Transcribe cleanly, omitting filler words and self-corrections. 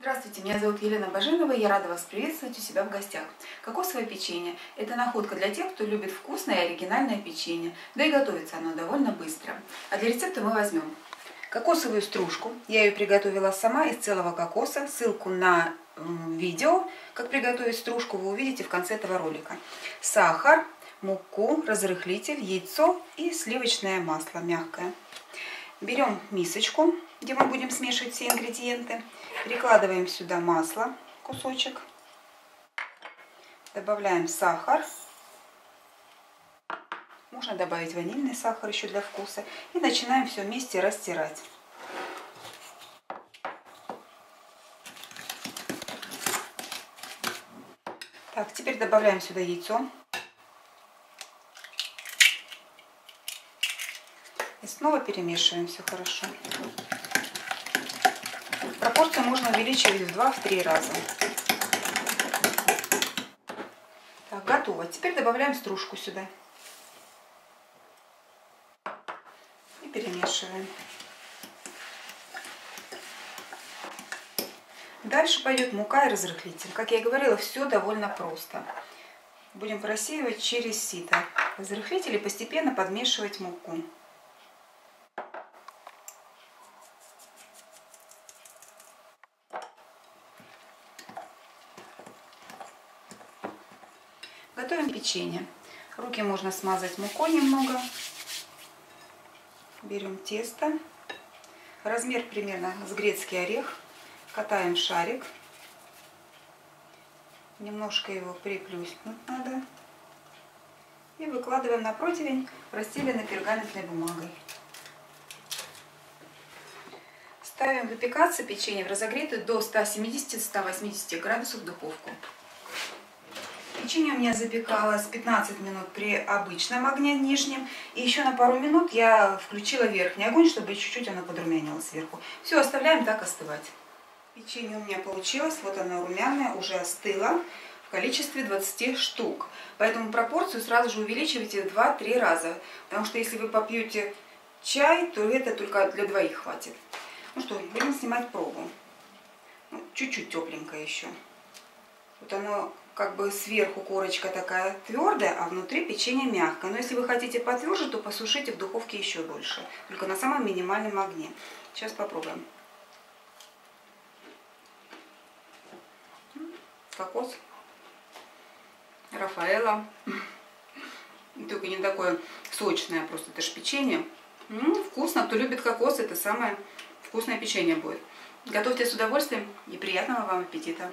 Здравствуйте, меня зовут Елена Баженова, и я рада вас приветствовать у себя в гостях. Кокосовое печенье – это находка для тех, кто любит вкусное и оригинальное печенье, да и готовится оно довольно быстро. А для рецепта мы возьмем кокосовую стружку, я ее приготовила сама из целого кокоса, ссылку на видео, как приготовить стружку, вы увидите в конце этого ролика. Сахар, муку, разрыхлитель, яйцо и сливочное масло мягкое. Берем мисочку, где мы будем смешивать все ингредиенты. Перекладываем сюда масло, кусочек. Добавляем сахар. Можно добавить ванильный сахар еще для вкуса. И начинаем все вместе растирать. Так, теперь добавляем сюда яйцо. И снова перемешиваем все хорошо. Пропорцию можно увеличивать в 2-3 раза. Так, готово. Теперь добавляем стружку сюда. И перемешиваем. Дальше пойдет мука и разрыхлитель. Как я и говорила, все довольно просто. Будем просеивать через сито разрыхлитель и постепенно подмешивать муку. Готовим печенье. Руки можно смазать мукой немного. Берем тесто. Размер примерно с грецкий орех. Катаем шарик. Немножко его приплюснуть надо. И выкладываем на противень, расстеленный пергаментной бумагой. Ставим выпекаться печенье в разогретую до 170-180 градусов духовку. Печенье у меня запекалось 15 минут при обычном огне нижнем. И еще на пару минут я включила верхний огонь, чтобы чуть-чуть оно подрумянилось сверху. Все, оставляем так остывать. Печенье у меня получилось. Вот оно румяное, уже остыло в количестве 20 штук. Поэтому пропорцию сразу же увеличивайте в 2-3 раза. Потому что если вы попьете чай, то это только для двоих хватит. Ну что, будем снимать пробу. Чуть-чуть тепленькое еще. Вот оно как бы сверху корочка такая твердая, а внутри печенье мягкое. Но если вы хотите потверже, то посушите в духовке еще дольше. Только на самом минимальном огне. Сейчас попробуем. Кокос. Рафаэлло. Только не такое сочное, просто это же печенье. Вкусно. Кто любит кокос, это самое вкусное печенье будет. Готовьте с удовольствием и приятного вам аппетита.